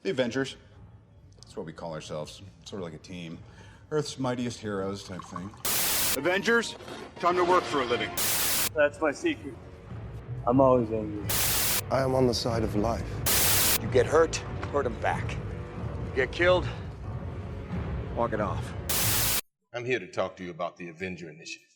The Avengers. That's what we call ourselves. Sort of like a team. Earth's mightiest heroes type thing. Avengers, time to work for a living. That's my secret. I'm always angry. I am on the side of life. You get hurt, hurt him back. You get killed, Walk it off. I'm here to talk to you about the Avenger Initiative.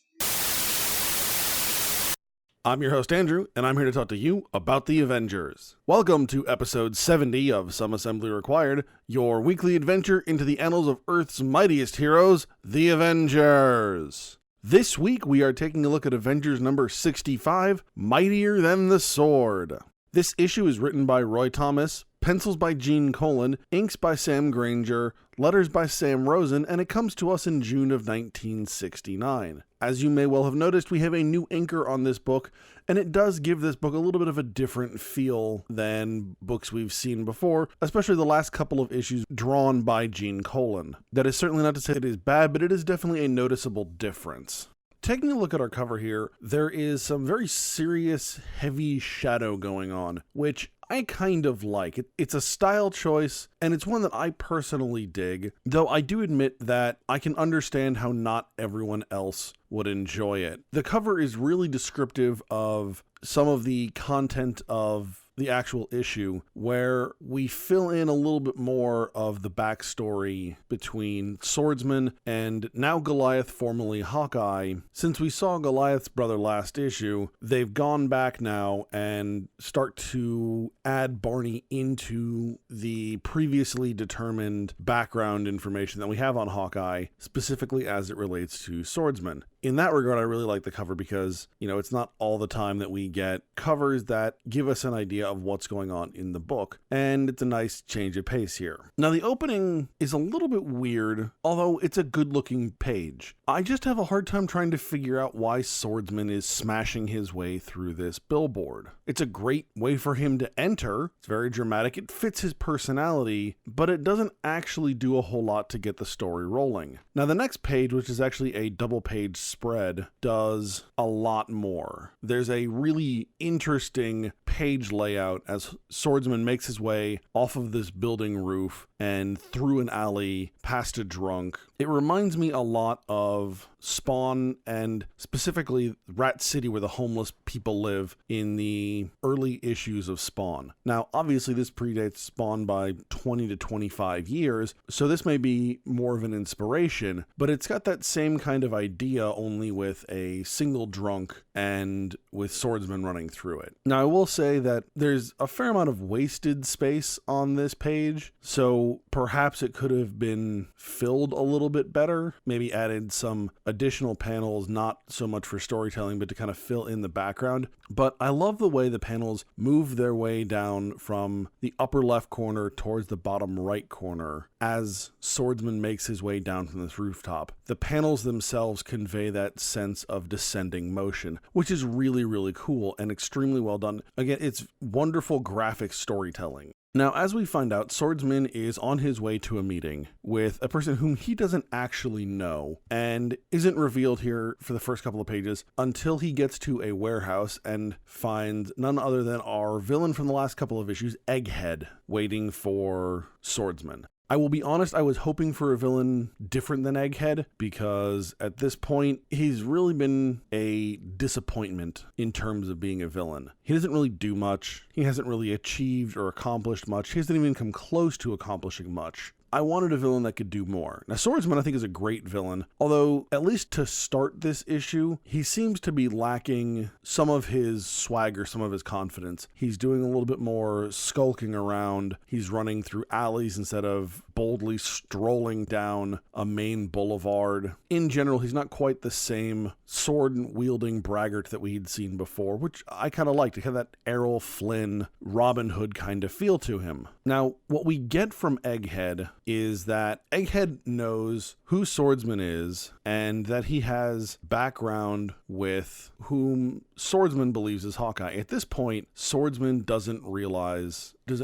I'm your host, Andrew, and I'm here to talk to you about the Avengers. Welcome to episode 70 of Some Assembly Required, your weekly adventure into the annals of Earth's mightiest heroes, the Avengers. This week, we are taking a look at Avengers number 65, Mightier Than the Sword. This issue is written by Roy Thomas, pencils by Colan, inks by Sam Grainger, letters by Sam Rosen, and it comes to us in June of 1969. As you may well have noticed, we have a new inker on this book, and it does give this book a little bit of a different feel than books we've seen before, especially the last couple of issues drawn by Colan. That is certainly not to say it is bad, but it is definitely a noticeable difference. Taking a look at our cover here, there is some very serious, heavy shadow going on, which I kind of like. It's a style choice, and it's one that I personally dig, though I do admit that I can understand how not everyone else would enjoy it. The cover is really descriptive of some of the content of the actual issue, where we fill in a little bit more of the backstory between Swordsman and now Goliath, formerly Hawkeye. Since we saw Goliath's brother last issue, they've gone back now and start to add Barney into the previously determined background information that we have on Hawkeye, specifically as it relates to Swordsman. In that regard, I really like the cover because, it's not all the time that we get covers that give us an idea of what's going on in the book, and it's a nice change of pace here. Now, the opening is a little bit weird, although it's a good-looking page. I just have a hard time trying to figure out why Swordsman is smashing his way through this billboard. It's a great way for him to enter. It's very dramatic. It fits his personality, but it doesn't actually do a whole lot to get the story rolling. Now, the next page, which is actually a double-page spread, does a lot more. There's a really interesting page layout as Swordsman makes his way off of this building roof and through an alley past a drunk. It reminds me a lot of Spawn, and specifically Rat City, where the homeless people live in the early issues of Spawn. Now, obviously this predates Spawn by 20 to 25 years, so this may be more of an inspiration, but it's got that same kind of idea, only with a single drunk and with Swordsman running through it. Now, I will say that there's a fair amount of wasted space on this page, so perhaps it could have been filled a little bit better, maybe added some additional panels, not so much for storytelling, but to kind of fill in the background. But I love the way the panels move their way down from the upper left corner towards the bottom right corner as Swordsman makes his way down from this rooftop. The panels themselves convey that sense of descending motion, which is really, really cool and extremely well done. Again, it's wonderful graphic storytelling. Now, as we find out, Swordsman is on his way to a meeting with a person whom he doesn't actually know and isn't revealed here for the first couple of pages until he gets to a warehouse and finds none other than our villain from the last couple of issues, Egghead, waiting for Swordsman. I will be honest, I was hoping for a villain different than Egghead, because at this point, he's really been a disappointment in terms of being a villain. He doesn't really do much. He hasn't really achieved or accomplished much. He hasn't even come close to accomplishing much. I wanted a villain that could do more. Now, Swordsman, I think, is a great villain, although, at least to start this issue, he seems to be lacking some of his swagger, some of his confidence. He's doing a little bit more skulking around. He's running through alleys instead of boldly strolling down a main boulevard. In general, he's not quite the same sword-wielding braggart that we had seen before, which I kind of liked. He had that Errol Flynn, Robin Hood kind of feel to him. Now, what we get from Egghead is that Egghead knows who Swordsman is and that he has background with whom Swordsman believes is Hawkeye. At this point, Swordsman doesn't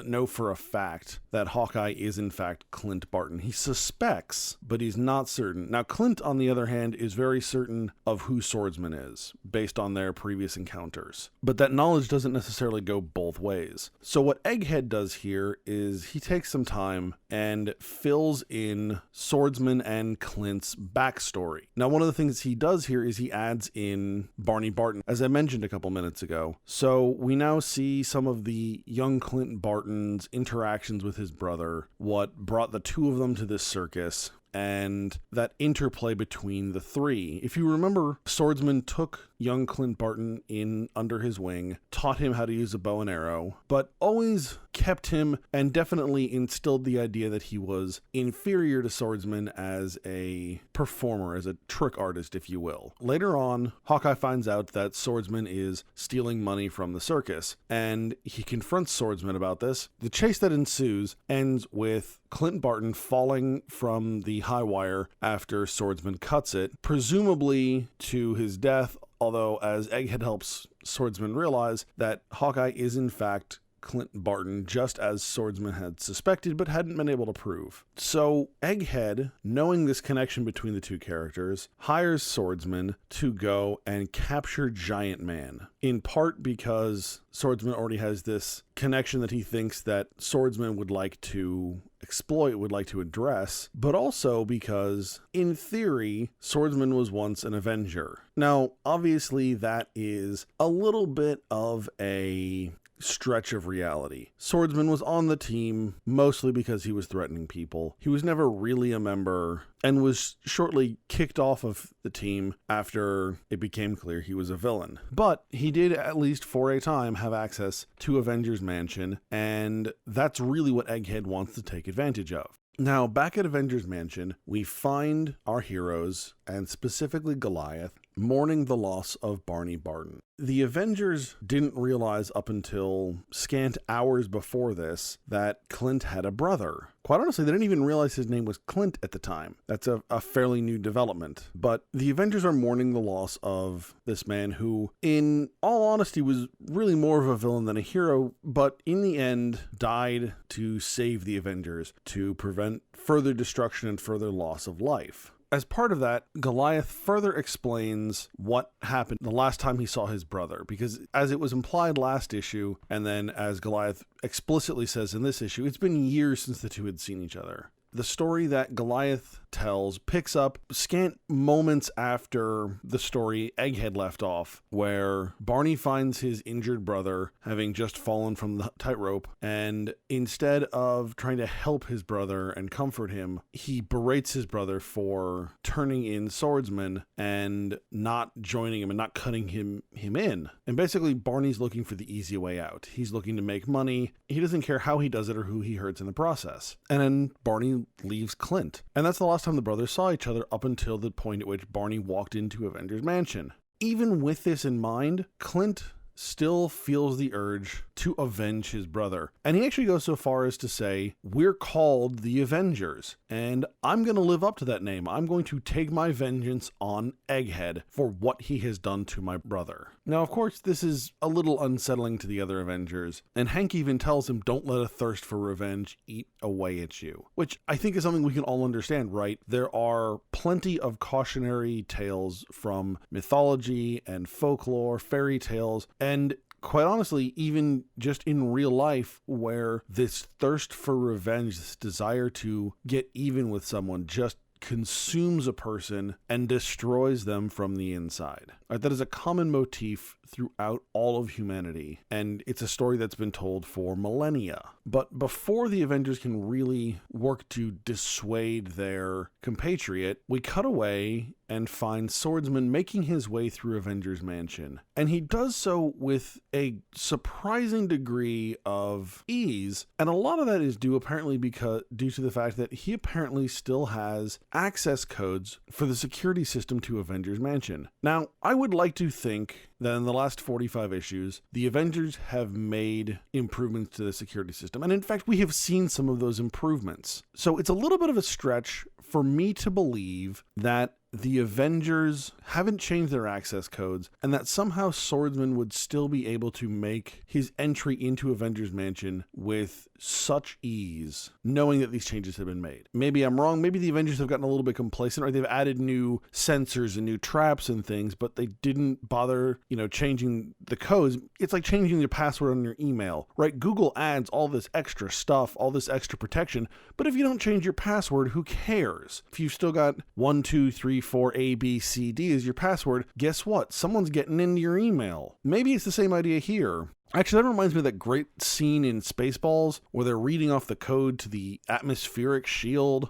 know for a fact that Hawkeye is in fact Clint Barton. He suspects, but he's not certain. Now, Clint, on the other hand, is very certain of who Swordsman is, based on their previous encounters. But that knowledge doesn't necessarily go both ways. So what Egghead does here is he takes some time and fills in Swordsman and Clint's backstory. Now, one of the things he does here is he adds in Barney Barton, as I mentioned a couple minutes ago. So we now see some of the young Clint Barton's interactions with his brother, what brought the two of them to this circus, and that interplay between the three. If you remember, Swordsman took young Clint Barton in under his wing, taught him how to use a bow and arrow, but always kept him and definitely instilled the idea that he was inferior to Swordsman as a performer, as a trick artist, if you will. Later on, Hawkeye finds out that Swordsman is stealing money from the circus, and he confronts Swordsman about this. The chase that ensues ends with Clint Barton falling from the high wire after Swordsman cuts it, presumably to his death, although as Egghead helps Swordsman realize that Hawkeye is in fact Clint Barton, just as Swordsman had suspected but hadn't been able to prove. So Egghead, knowing this connection between the two characters, hires Swordsman to go and capture Giant Man, in part because Swordsman already has this connection that he thinks that Swordsman would like to exploit, would like to address, but also because, in theory, Swordsman was once an Avenger. Now, obviously, that is a little bit of a stretch of reality. Swordsman was on the team mostly because he was threatening people. He was never really a member and was shortly kicked off of the team after it became clear he was a villain. But he did, at least for a time, have access to Avengers Mansion, and that's really what Egghead wants to take advantage of. Now, back at Avengers Mansion, we find our heroes, and specifically Goliath, mourning the loss of Barney Barton. The Avengers didn't realize up until scant hours before this that Clint had a brother. Quite honestly, they didn't even realize his name was Clint at the time. That's a fairly new development. But the Avengers are mourning the loss of this man who, in all honesty, was really more of a villain than a hero, but in the end died to save the Avengers, to prevent further destruction and further loss of life. As part of that, Goliath further explains what happened the last time he saw his brother, because as it was implied last issue, and then as Goliath explicitly says in this issue, it's been years since the two had seen each other. The story that Goliath tells picks up scant moments after the story Egghead left off, where Barney finds his injured brother having just fallen from the tightrope, and instead of trying to help his brother and comfort him, he berates his brother for turning in Swordsman and not joining him and not cutting him in. And basically, Barney's looking for the easy way out. He's looking to make money. He doesn't care how he does it or who he hurts in the process. And then Barney leaves Clint. And that's the last time the brothers saw each other up until the point at which Barney walked into Avengers Mansion. Even with this in mind, Clint still feels the urge to avenge his brother. And he actually goes so far as to say, we're called the Avengers, and I'm going to live up to that name. I'm going to take my vengeance on Egghead for what he has done to my brother. Now, of course, this is a little unsettling to the other Avengers, and Hank even tells him, don't let a thirst for revenge eat away at you, which I think is something we can all understand, right? There are plenty of cautionary tales from mythology and folklore, fairy tales, and quite honestly, even just in real life, where this thirst for revenge, this desire to get even with someone, just consumes a person and destroys them from the inside. That is a common motif throughout all of humanity, and it's a story that's been told for millennia. But before the Avengers can really work to dissuade their compatriot, we cut away and find Swordsman making his way through Avengers Mansion. And he does so with a surprising degree of ease, and a lot of that is due to the fact that he apparently still has access codes for the security system to Avengers Mansion. Now, I would like to think that in the last 45 issues, the Avengers have made improvements to the security system. And in fact, we have seen some of those improvements. So it's a little bit of a stretch for me to believe that the Avengers haven't changed their access codes and that somehow Swordsman would still be able to make his entry into Avengers Mansion with such ease, knowing that these changes have been made. Maybe I'm wrong. Maybe the Avengers have gotten a little bit complacent, or they've added new sensors and new traps and things, but they didn't bother, changing the codes. It's like changing your password on your email, right? Google adds all this extra stuff, all this extra protection, but if you don't change your password, who cares? If you've still got 1, 2, 3, 4, A, B, C, D as your password, guess what? Someone's getting into your email. Maybe it's the same idea here. Actually, that reminds me of that great scene in Spaceballs where they're reading off the code to the atmospheric shield.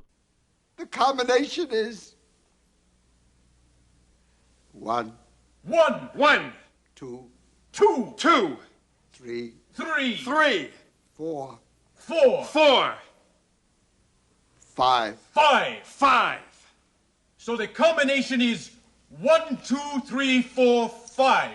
The combination is 1, 2, 3, 4, 5. So the combination is 1, 2, 3, 4, 5.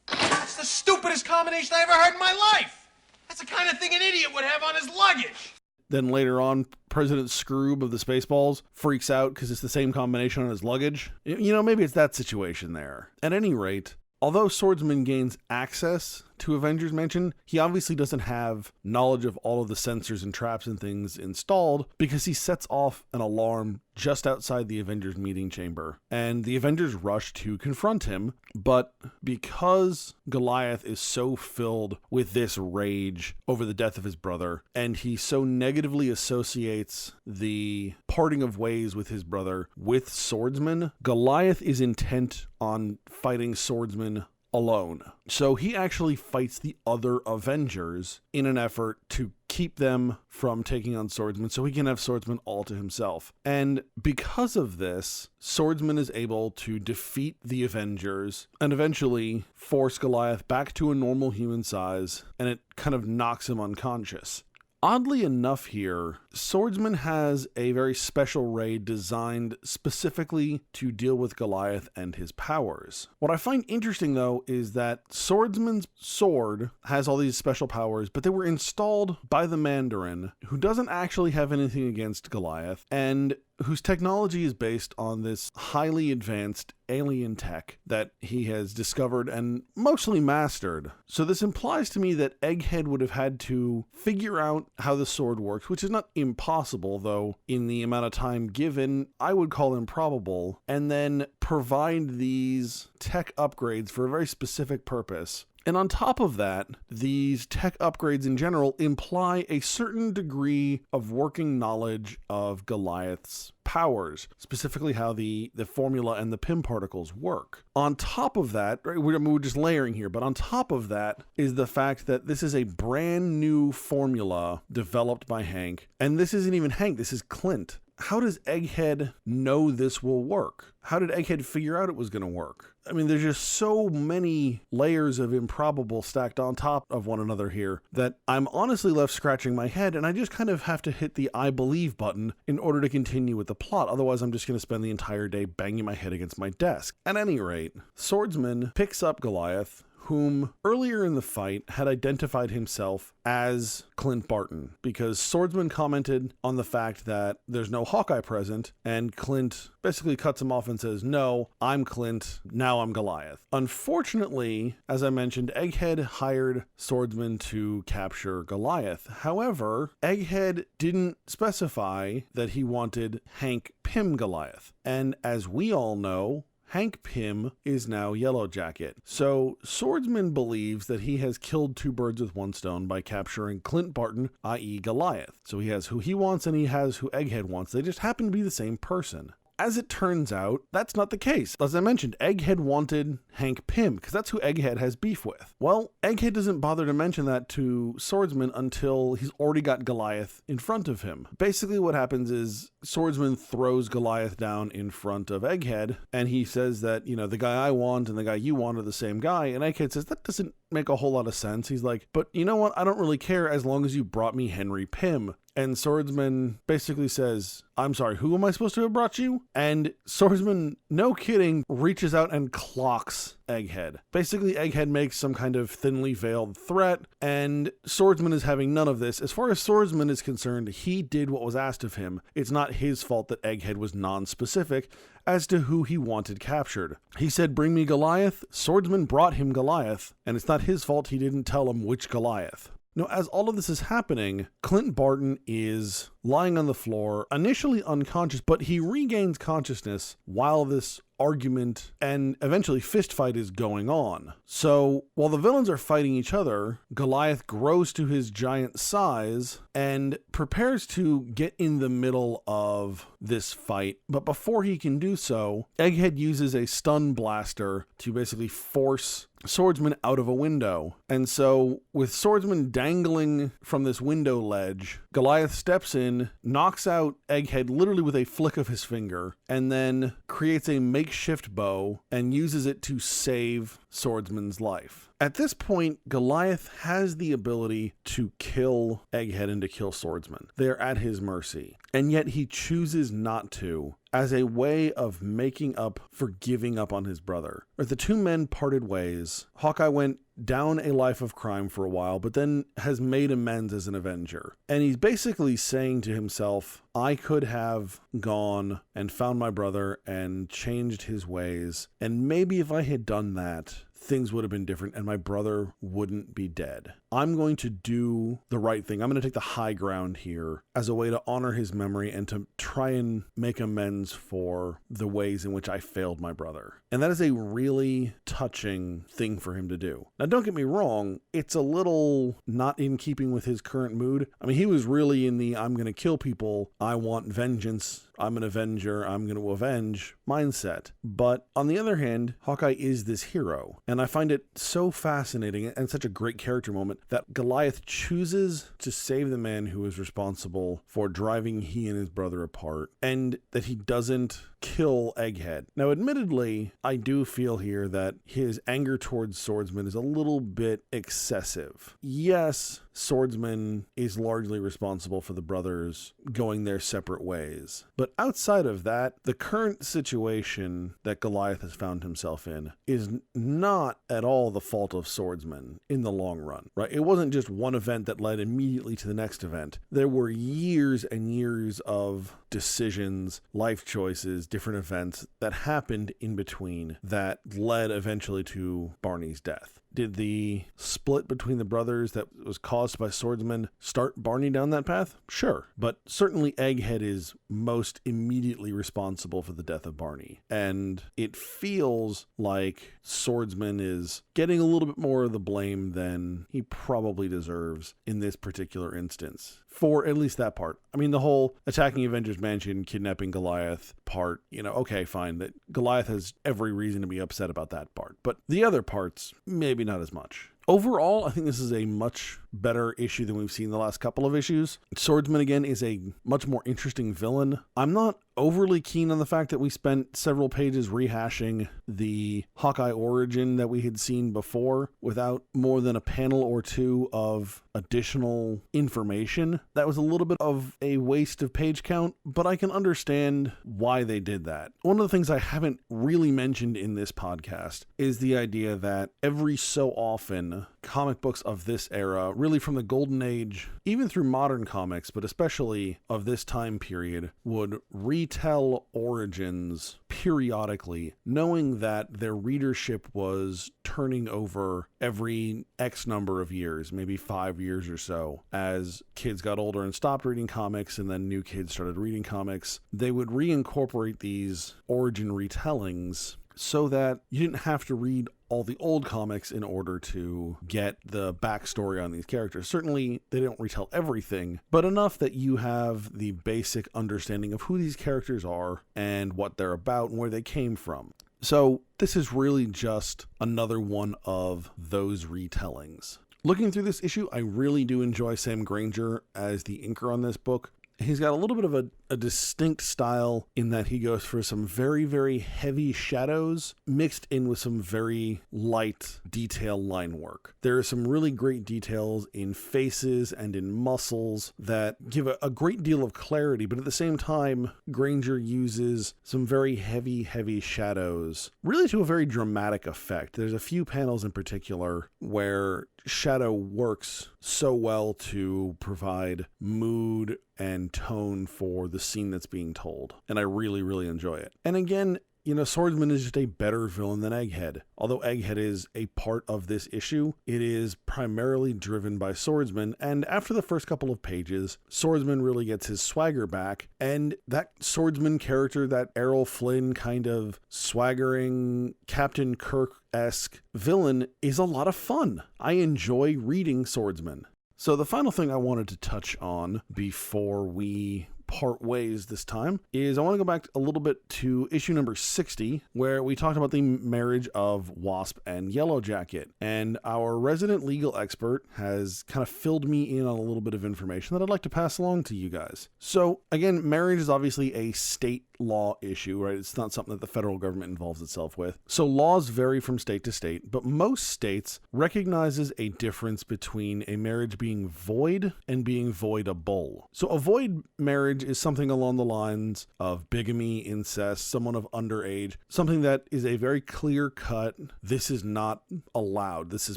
That's the stupidest combination I ever heard in my life. That's the kind of thing an idiot would have on his luggage. Then later on, President Scroob of the Spaceballs freaks out because it's the same combination on his luggage. Maybe it's that situation there. At any rate, although Swordsman gains access to Avengers Mansion, he obviously doesn't have knowledge of all of the sensors and traps and things installed because he sets off an alarm just outside the Avengers meeting chamber. And the Avengers rush to confront him, but because Goliath is so filled with this rage over the death of his brother, and he so negatively associates the parting of ways with his brother with Swordsman, Goliath is intent on fighting Swordsman alone. So he actually fights the other Avengers in an effort to keep them from taking on Swordsman so he can have Swordsman all to himself. And because of this, Swordsman is able to defeat the Avengers and eventually force Goliath back to a normal human size, and it kind of knocks him unconscious. Oddly enough here, Swordsman has a very special raid designed specifically to deal with Goliath and his powers. What I find interesting, though, is that Swordsman's sword has all these special powers, but they were installed by the Mandarin, who doesn't actually have anything against Goliath, and whose technology is based on this highly advanced alien tech that he has discovered and mostly mastered. So this implies to me that Egghead would have had to figure out how the sword works, which is not impossible, though in the amount of time given, I would call improbable, and then provide these tech upgrades for a very specific purpose. And on top of that, these tech upgrades in general imply a certain degree of working knowledge of Goliath's powers, specifically how the formula and the PIM particles work. On top of that, we're just layering here, but on top of that is the fact that this is a brand new formula developed by Hank. And this isn't even Hank, this is Clint. How does Egghead know this will work? How did Egghead figure out it was going to work? I mean, there's just so many layers of improbable stacked on top of one another here that I'm honestly left scratching my head, and I just kind of have to hit the I believe button in order to continue with the plot. Otherwise, I'm just going to spend the entire day banging my head against my desk. At any rate, Swordsman picks up Goliath, whom earlier in the fight had identified himself as Clint Barton, because Swordsman commented on the fact that there's no Hawkeye present, and Clint basically cuts him off and says, "No, I'm Clint, now I'm Goliath." Unfortunately, as I mentioned, Egghead hired Swordsman to capture Goliath. However, Egghead didn't specify that he wanted Hank Pym Goliath, and as we all know, Hank Pym is now Yellow Jacket. So Swordsman believes that he has killed two birds with one stone by capturing Clint Barton, i.e. Goliath. So he has who he wants and he has who Egghead wants. They just happen to be the same person. As it turns out, that's not the case. As I mentioned, Egghead wanted Hank Pym, because that's who Egghead has beef with. Well, Egghead doesn't bother to mention that to Swordsman until he's already got Goliath in front of him. Basically what happens is Swordsman throws Goliath down in front of Egghead, and he says that, the guy I want and the guy you want are the same guy, and Egghead says, that doesn't make a whole lot of sense. He's like, but you know what? I don't really care as long as you brought me Henry Pym. And Swordsman basically says, I'm sorry, who am I supposed to have brought you? And Swordsman, no kidding, reaches out and clocks Egghead. Basically, Egghead makes some kind of thinly veiled threat, and Swordsman is having none of this. As far as Swordsman is concerned, he did what was asked of him. It's not his fault that Egghead was non-specific as to who he wanted captured. He said, bring me Goliath. Swordsman brought him Goliath, and it's not his fault he didn't tell him which Goliath. Now, as all of this is happening, Clint Barton is lying on the floor, initially unconscious, but he regains consciousness while this argument and eventually fist fight is going on. So while the villains are fighting each other, Goliath grows to his giant size and prepares to get in the middle of this fight. But before he can do so, Egghead uses a stun blaster to basically force Swordsman out of a window. And so with Swordsman dangling from this window ledge, Goliath steps in, knocks out Egghead literally with a flick of his finger, and then creates a makeshift bow and uses it to save Swordsman's life. At this point, Goliath has the ability to kill Egghead and to kill Swordsman. They are at his mercy. And yet he chooses not to, as a way of making up for giving up on his brother. The two men parted ways. Hawkeye went down a life of crime for a while, but then has made amends as an Avenger. And he's basically saying to himself, I could have gone and found my brother and changed his ways. And maybe if I had done that, things would have been different and my brother wouldn't be dead. I'm going to do the right thing. I'm going to take the high ground here as a way to honor his memory and to try and make amends for the ways in which I failed my brother. And that is a really touching thing for him to do. Now, don't get me wrong, it's a little not in keeping with his current mood. I mean, he was really in the I'm going to kill people, I want vengeance, I'm an Avenger, I'm going to avenge mindset. But on the other hand, Hawkeye is this hero. And I find it so fascinating and such a great character moment that Goliath chooses to save the man who is responsible for driving he and his brother apart, and that he doesn't kill Egghead. Now, admittedly, I do feel here that his anger towards Swordsman is a little bit excessive. Yes, Swordsman is largely responsible for the brothers going their separate ways. But outside of that, the current situation that Goliath has found himself in is not at all the fault of Swordsman in the long run, right? It wasn't just one event that led immediately to the next event. There were years and years of decisions, life choices, different events that happened in between that led eventually to Barney's death. Did the split between the brothers that was caused by Swordsman start Barney down that path? Sure. But certainly Egghead is most immediately responsible for the death of Barney. And it feels like Swordsman is getting a little bit more of the blame than he probably deserves in this particular instance. For at least that part. I mean, the whole attacking Avengers Mansion, kidnapping Goliath part, okay, fine. That Goliath has every reason to be upset about that part. But the other parts, maybe not as much. Overall, I think this is a much better issue than we've seen the last couple of issues. Swordsman, again, is a much more interesting villain. I'm not overly keen on the fact that we spent several pages rehashing the Hawkeye origin that we had seen before without more than a panel or two of additional information. That was a little bit of a waste of page count, but I can understand why they did that. One of the things I haven't really mentioned in this podcast is the idea that every so often comic books of this era, really from the golden age, even through modern comics, but especially of this time period, would retell origins periodically, knowing that their readership was turning over every X number of years, maybe 5 years or so, as kids got older and stopped reading comics and then new kids started reading comics. They would reincorporate these origin retellings so that you didn't have to read all the old comics in order to get the backstory on these characters. Certainly, they don't retell everything, but enough that you have the basic understanding of who these characters are and what they're about and where they came from. So this is really just another one of those retellings. Looking through this issue, I really do enjoy Sam Grainger as the inker on this book. He's got a little bit of a distinct style in that he goes for some very, very heavy shadows mixed in with some very light detail line work. There are some really great details in faces and in muscles that give a great deal of clarity, but at the same time, Grainger uses some very heavy, heavy shadows, really to a very dramatic effect. There's a few panels in particular where shadow works so well to provide mood and tone for the scene that's being told. And I really, really enjoy it. And again, you know, Swordsman is just a better villain than Egghead. Although Egghead is a part of this issue, it is primarily driven by Swordsman, and after the first couple of pages, Swordsman really gets his swagger back, and that Swordsman character, that Errol Flynn kind of swaggering Captain Kirk-esque villain, is a lot of fun. I enjoy reading Swordsman. So the final thing I wanted to touch on before we part ways this time is I want to go back a little bit to issue number 60, where we talked about the marriage of Wasp and Yellow Jacket, and our resident legal expert has kind of filled me in on a little bit of information that I'd like to pass along to you guys. So again, marriage is obviously a state law issue, right? It's not something that the federal government involves itself with. So laws vary from state to state, but most states recognizes a difference between a marriage being void and being voidable. So a void marriage is something along the lines of bigamy, incest, someone of underage, something that is a very clear cut, this is not allowed, this is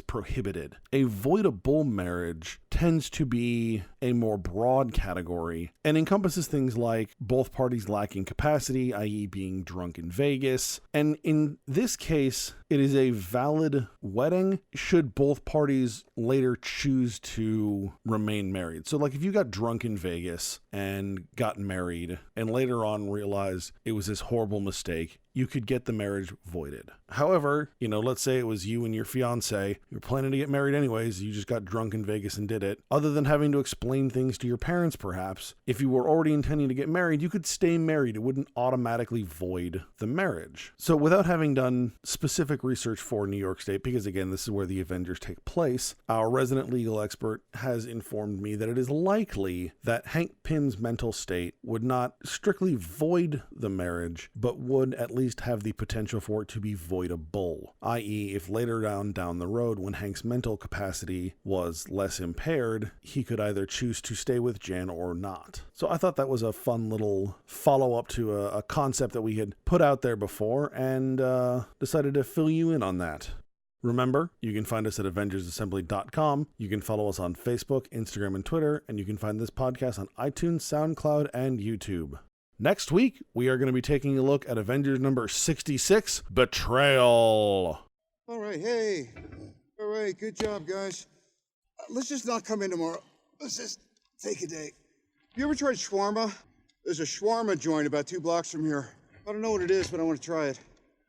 prohibited. A voidable marriage tends to be a more broad category and encompasses things like both parties lacking capacity, i.e. being drunk in Vegas. And in this case, it is a valid wedding should both parties later choose to remain married. So like if you got drunk in Vegas and got married and later on realized it was this horrible mistake, you could get the marriage voided. However, you know, let's say it was you and your fiance, you're planning to get married anyways, you just got drunk in Vegas and did it. Other than having to explain things to your parents perhaps, if you were already intending to get married, you could stay married. It wouldn't automatically void the marriage. So without having done specific research for New York State, because again, this is where the Avengers take place, our resident legal expert has informed me that it is likely that Hank Pym's mental state would not strictly void the marriage, but would at least have the potential for it to be voidable, i.e. if later down the road when Hank's mental capacity was less impaired, he could either choose to stay with Jan or not. So I thought that was a fun little follow-up to a concept that we had put out there before, and decided to fill you in on that. Remember, you can find us at AvengersAssembly.com. You can follow us on Facebook, Instagram, and Twitter, and you can find this podcast on iTunes, SoundCloud, and YouTube. Next week, we are going to be taking a look at Avengers number 66, Betrayal. All right, hey. All right, good job, guys. Let's just not come in tomorrow. Let's just take a day. You ever tried shawarma? There's a shawarma joint about 2 blocks from here. I don't know what it is, but I want to try it.